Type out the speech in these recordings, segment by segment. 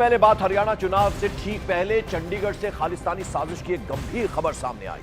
पहले बात हरियाणा चुनाव से ठीक पहले चंडीगढ़ से खालिस्तानी साजिश की एक गंभीर खबर सामने आई।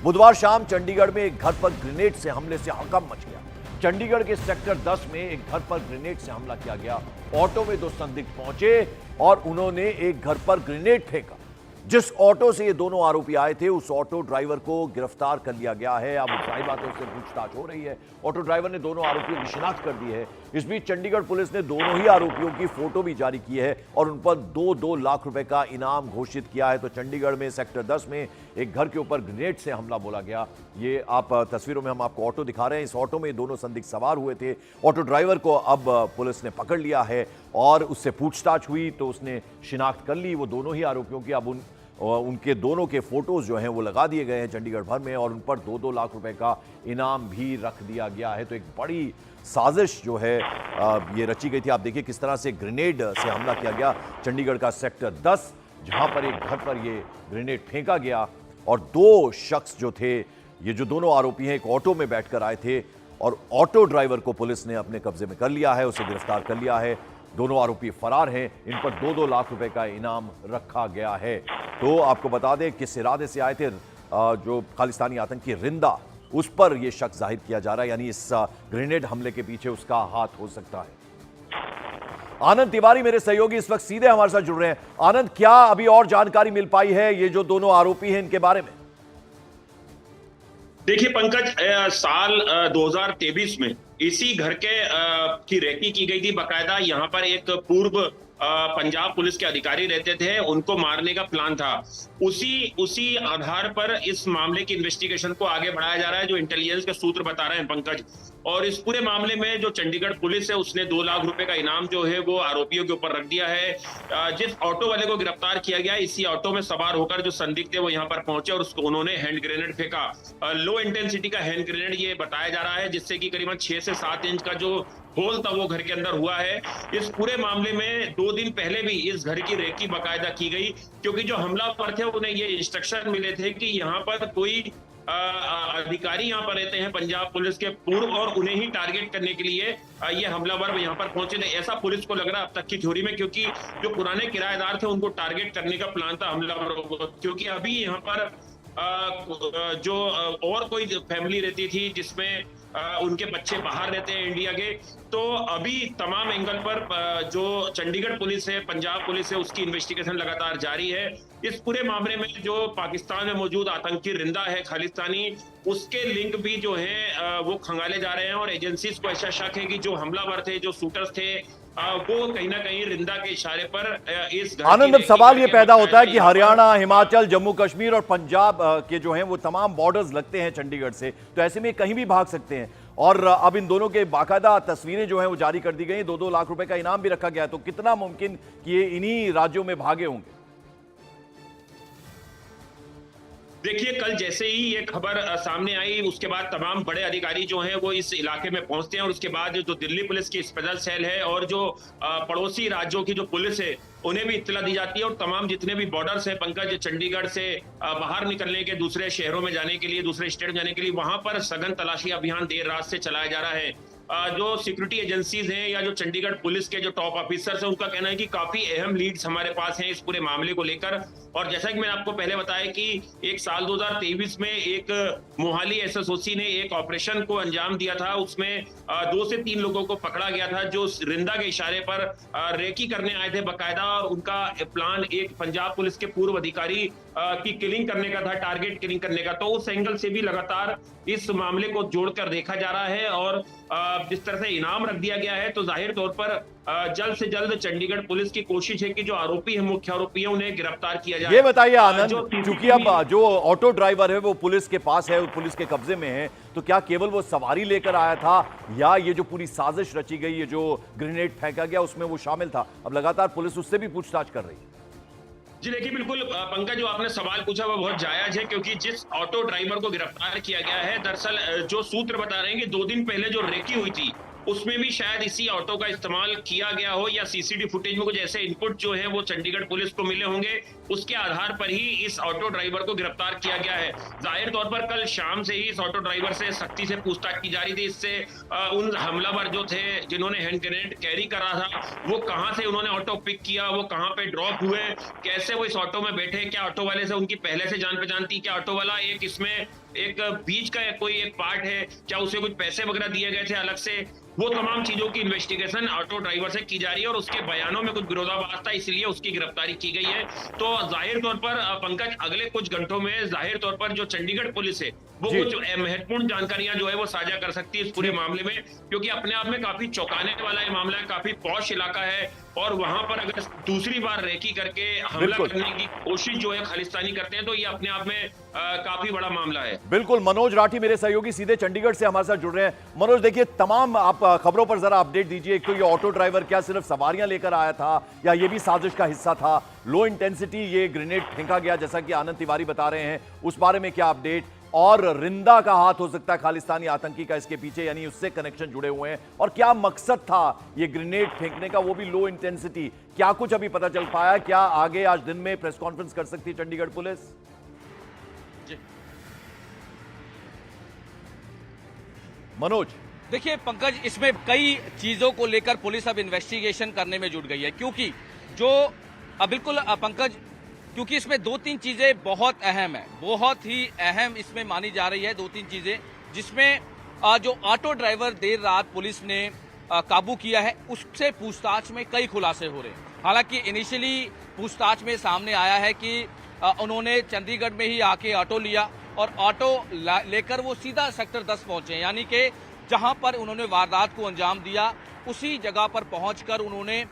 बुधवार शाम चंडीगढ़ में एक घर पर ग्रेनेड से हमले से हड़कंप मच गया। चंडीगढ़ के सेक्टर 10 में एक घर पर ग्रेनेड से हमला किया गया। ऑटो में दो संदिग्ध पहुंचे और उन्होंने एक घर पर ग्रेनेड फेंका। जिस ऑटो से ये दोनों आरोपी आए थे उस ऑटो ड्राइवर को गिरफ्तार कर लिया गया है। अब जाहिर बात है उससे पूछताछ हो रही है। ऑटो ड्राइवर ने दोनों आरोपियों की शिनाख्त कर दी है। इस बीच चंडीगढ़ पुलिस ने दोनों ही आरोपियों की फोटो भी जारी की है और उन पर 2-2 लाख रुपए का इनाम घोषित किया है। तो चंडीगढ़ में सेक्टर 10 में एक घर के ऊपर ग्रेनेड से हमला बोला गया। ये आप तस्वीरों में हम आपको ऑटो दिखा रहे हैं। इस ऑटो में दोनों संदिग्ध सवार हुए थे। ऑटो ड्राइवर को अब पुलिस ने पकड़ लिया है और उससे पूछताछ हुई तो उसने शिनाख्त कर ली। वो दोनों ही आरोपियों की अब उनके दोनों के फोटोज जो हैं वो लगा दिए गए हैं चंडीगढ़ भर में और उन पर 2-2 लाख रुपए का इनाम भी रख दिया गया है। तो एक बड़ी साजिश जो है ये रची गई थी। आप देखिए किस तरह से ग्रेनेड से हमला किया गया। चंडीगढ़ का सेक्टर 10 जहां पर एक घर पर ये ग्रेनेड फेंका गया और दो शख्स जो थे, ये जो दोनों आरोपी हैं, एक ऑटो में बैठकर आए थे और ऑटो ड्राइवर को पुलिस ने अपने कब्जे में कर लिया है, उसे गिरफ्तार कर लिया है। दोनों आरोपी फरार हैं। इन पर 2-2 लाख रुपए का इनाम रखा गया है। तो आपको बता दें किस इरादे से आए थे जो खालिस्तानी आतंकी रिंदा, उस पर यह शक जाहिर किया जा रहा है, यानी इस ग्रेनेड हमले के पीछे उसका हाथ हो सकता है। आनंद तिवारी मेरे सहयोगी इस वक्त सीधे हमारे साथ जुड़ रहे हैं। आनंद, क्या अभी और जानकारी मिल पाई है ये जो दोनों आरोपी हैं इनके बारे में? देखिए पंकज, साल 2023 में इसी घर के की रेकी की गई थी। बकायदा यहाँ पर एक पूर्व पंजाब पुलिस के अधिकारी रहते थे, उनको मारने का प्लान था। उसी आधार पर इस मामले की इन्वेस्टिगेशन को आगे बढ़ाया जा रहा है, जो इंटेलिजेंस के सूत्र बता रहे हैं पंकज। और इस पूरे मामले में जो चंडीगढ़ पुलिस है उसने 2 लाख रुपए का इनाम जो है वो आरोपियों के ऊपर रख दिया है। जिस ऑटो वाले को गिरफ्तार किया गया, इसी ऑटो में सवार होकर जो संदिग्ध थे वो यहाँ पर पहुंचे और उसको उन्होंने हैंड ग्रेनेड फेंका। लो इंटेंसिटी का हैंड ग्रेनेड ये बताया जा रहा है, जिससे कि करीबन 6 से 7 इंच का जो होल था वो घर के अंदर हुआ है। इस पूरे मामले में 2 दिन पहले भी इस घर की रेकी बाकायदा की गई, क्योंकि जो हमलावर थे उन्हें ये इंस्ट्रक्शन मिले थे कि यहाँ पर कोई अधिकारी यहाँ पर रहते हैं पंजाब पुलिस के पूर्व, और उन्हें ही टारगेट करने के लिए ये हमलावर यहाँ पर पहुंचे थे। ऐसा पुलिस को लग रहा है अब तक की थ्योरी में, क्योंकि जो पुराने किराएदार थे उनको टारगेट करने का प्लान था हमलावरों को। क्योंकि अभी यहाँ पर जो और कोई फैमिली रहती थी जिसमें उनके बच्चे बाहर रहते हैं इंडिया के, तो अभी तमाम एंगल पर जो चंडीगढ़ पुलिस है, पंजाब पुलिस है, उसकी इन्वेस्टिगेशन लगातार जारी है। इस पूरे मामले में जो पाकिस्तान में मौजूद आतंकी रिंदा है खालिस्तानी, उसके लिंक भी जो है वो खंगाले जा रहे हैं और एजेंसीज को ऐसा शक है कि जो हमलावर थे, जो शूटर्स थे, वो कहीं ना कहीं रिंदा के इशारे पर इस आनंद, अब सवाल ये पैदा होता है कि हरियाणा, हिमाचल, जम्मू कश्मीर और पंजाब के जो हैं वो तमाम बॉर्डर्स लगते हैं चंडीगढ़ से, तो ऐसे में कहीं भी भाग सकते हैं और अब इन दोनों के बाकायदा तस्वीरें जो हैं वो जारी कर दी गई। 2-2 लाख रुपए का इनाम भी रखा गया, तो कितना मुमकिन कि ये इन्हीं राज्यों में भागे होंगे? देखिए, कल जैसे ही ये खबर सामने आई, उसके बाद तमाम बड़े अधिकारी जो हैं वो इस इलाके में पहुंचते हैं और उसके बाद जो दिल्ली पुलिस की स्पेशल सेल है और जो पड़ोसी राज्यों की जो पुलिस है उन्हें भी इत्तला दी जाती है। और तमाम जितने भी बॉर्डर्स हैं पंकज, चंडीगढ़ से बाहर निकलने के, दूसरे शहरों में जाने के लिए, दूसरे स्टेट में जाने के लिए, वहां पर सघन तलाशी अभियान देर रात से चलाया जा रहा है। जो सिक्योरिटी एजेंसीज हैं या जो चंडीगढ़ पुलिस के जो टॉप ऑफिसर्स हैं, उनका कहना है कि काफी अहम लीड्स हमारे पास हैं इस पूरे मामले को लेकर। और जैसा कि मैंने आपको पहले बताया कि एक साल 2023 में एक मोहाली एसएसओसी ने एक ऑपरेशन को अंजाम दिया था। उसमें 2 से 3 लोगों को पकड़ा गया था जो रिंदा के इशारे पर रेकी करने आए थे बकायदा, और उनका प्लान एक पंजाब पुलिस के पूर्व अधिकारी की किलिंग करने का था, टारगेट किलिंग करने का। तो उस एंगल से भी लगातार इस मामले को जोड़कर देखा जा रहा है और जिस तरह से इनाम रख दिया गया है, तो जाहिर तौर पर जल्द से जल्द चंडीगढ़ पुलिस की कोशिश है कि जो आरोपी है, मुख्य आरोपी है, उन्हें गिरफ्तार किया जाए। ये बताइए आनंद, क्योंकि अब जो ऑटो ड्राइवर है वो पुलिस के पास है, पुलिस के कब्जे में है, तो क्या केवल वो सवारी लेकर आया था या ये जो पूरी साजिश रची गई, ये जो ग्रेनेड फेंका गया, उसमें वो शामिल था? अब लगातार पुलिस उससे भी पूछताछ कर रही है। जी देखिए, बिल्कुल पंकज, जो आपने सवाल पूछा वो बहुत जायज है, क्योंकि जिस ऑटो ड्राइवर को गिरफ्तार किया गया है, दरअसल जो सूत्र बता रहे हैं कि 2 दिन पहले जो रेकी हुई थी उसमें भी शायद इसी ऑटो का इस्तेमाल किया गया हो, या सीसीटीवी फुटेज में कुछ ऐसे इनपुट जो है वो चंडीगढ़ पुलिस को मिले होंगे, उसके आधार पर ही इस ऑटो ड्राइवर को गिरफ्तार किया गया है। जाहिर तौर पर कल शाम से ही इस ऑटो ड्राइवर से सख्ती से पूछताछ की जा रही थी। इससे उन हमलावर जो थे जिन्होंने हैंड ग्रेनेड कैरी करा था, वो कहां से उन्होंने ऑटो पिक किया, वो कहां पे ड्रॉप हुए, कैसे वो इस ऑटो में बैठे, क्या ऑटो वाले से उनकी पहले से जान पहचान थी, क्या ऑटो वाला इसमें एक बीच का कोई एक पार्ट है, क्या उसे कुछ पैसे वगैरह दिए गए थे अलग से, वो तमाम चीजों की इन्वेस्टिगेशन ऑटो ड्राइवर से की जा रही है और उसके बयानों में कुछ विरोधाभास था, इसलिए उसकी गिरफ्तारी की गई है। तो जाहिर तौर पर पंकज, अगले कुछ घंटों में जाहिर तौर पर जो चंडीगढ़ पुलिस है वो कुछ महत्वपूर्ण जानकारियां जो है वो साझा कर सकती है इस पूरे मामले में, क्योंकि अपने आप में काफी चौंकाने वाला ये मामला है। काफी पॉश इलाका है और वहां पर अगर दूसरी बार रेकी करके हमला करने की कोशिश जो है खालिस्तानी करते हैं, तो ये अपने आप में काफी बड़ा मामला है। बिल्कुल, मनोज राठी मेरे सहयोगी सीधे चंडीगढ़ से हमारे साथ जुड़ रहे हैं। मनोज, देखिए, तमाम आप खबरों पर जरा अपडेट दीजिए। एक तो ये ऑटो ड्राइवर क्या सिर्फ सवारियां लेकर आया था या ये भी साजिश का हिस्सा था? लो इंटेंसिटी ये ग्रेनेड फेंका गया जैसा कि आनंद तिवारी बता रहे हैं, उस बारे में क्या अपडेट? और रिंदा का हाथ हो सकता है खालिस्तानी आतंकी का इसके पीछे, यानी उससे कनेक्शन जुड़े हुए हैं? और क्या मकसद था ये ग्रेनेड फेंकने का, वो भी लो इंटेंसिटी? क्या कुछ अभी पता चल पाया? क्या आगे आज दिन में प्रेस कॉन्फ्रेंस कर सकती है चंडीगढ़ पुलिस? मनोज, देखिए पंकज, इसमें कई चीजों को लेकर पुलिस अब इन्वेस्टिगेशन करने में जुट गई है, क्योंकि जो बिल्कुल पंकज, क्योंकि इसमें दो तीन चीजें बहुत अहम है, बहुत ही अहम इसमें मानी जा रही है। दो तीन चीजें जिसमें जो ऑटो ड्राइवर देर रात पुलिस ने काबू किया है, उससे पूछताछ में कई खुलासे हो रहे हैं। हालांकि इनिशियली पूछताछ में सामने आया है कि उन्होंने चंडीगढ़ में ही आके ऑटो लिया और ऑटो लेकर वो सीधा सेक्टर 10 पहुंचे, यानी कि जहां पर उन्होंने वारदात को अंजाम दिया उसी जगह पर पहुंचकर उन्होंने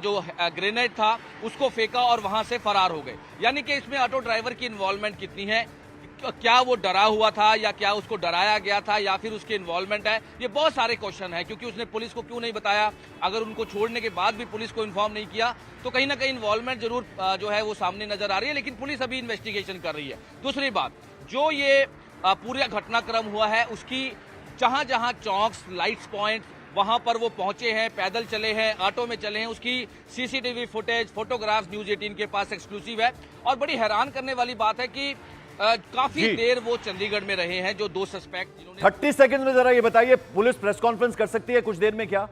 जो ग्रेनेड था उसको फेंका और वहां से फरार हो गए। यानी कि इसमें ऑटो ड्राइवर की इन्वॉल्वमेंट कितनी है, क्या वो डरा हुआ था या क्या उसको डराया गया था या फिर उसकी इन्वॉल्वमेंट है, ये बहुत सारे क्वेश्चन है। क्योंकि उसने पुलिस को क्यों नहीं बताया, अगर उनको छोड़ने के बाद भी पुलिस को इन्फॉर्म नहीं किया, तो कहीं ना कहीं इन्वॉल्वमेंट जरूर जो है वो सामने नजर आ रही है, लेकिन पुलिस अभी इन्वेस्टिगेशन कर रही है। दूसरी बात, जो ये पूरा घटनाक्रम हुआ है उसकी जहां जहां चौक्स, लाइट्स पॉइंट, वहां पर वो पहुंचे हैं, पैदल चले हैं, ऑटो में चले हैं, उसकी सीसीटीवी फुटेज, फोटोग्राफ्स न्यूज 18 के पास एक्सक्लूसिव है। और बड़ी हैरान करने वाली बात है कि काफी देर वो चंडीगढ़ में रहे हैं, जो दो सस्पेक्ट जिन्होंने 30 सेकंड में जरा ये बताइए, पुलिस प्रेस कॉन्फ्रेंस कर सकती है कुछ देर में क्या?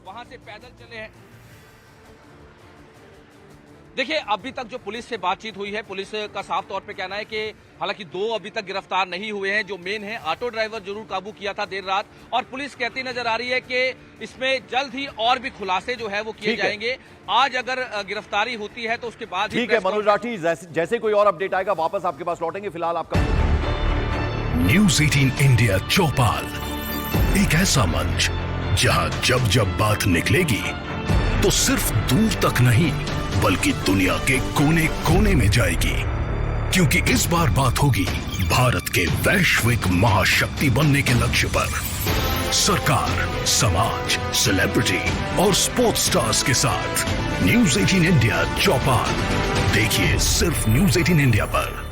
वहां से पैदल चले हैं। देखिए, अभी तक जो पुलिस से बातचीत हुई है, पुलिस का साफ तौर पे कहना है कि हालांकि दो अभी तक गिरफ्तार नहीं हुए हैं। जो मेन है, ऑटो ड्राइवर जरूर काबू किया था देर रात, और पुलिस कहती नजर आ रही है कि इसमें जल्द ही और भी खुलासे जो है वो किए जाएंगे। आज अगर गिरफ्तारी होती है तो उसके बाद ठीक है मनोज राठी, जैसे कोई और अपडेट आएगा वापस आपके पास लौटेंगे। फिलहाल आपका न्यूज़ 18 इंडिया चौपाल, एक ऐसा मंच जहां जब जब बात निकलेगी तो सिर्फ दूर तक नहीं बल्कि दुनिया के कोने कोने में जाएगी, क्योंकि इस बार बात होगी भारत के वैश्विक महाशक्ति बनने के लक्ष्य पर। सरकार, समाज, सेलिब्रिटी और स्पोर्ट्स स्टार्स के साथ न्यूज़ 18 इंडिया चौपाल देखिए सिर्फ न्यूज़ 18 इंडिया पर।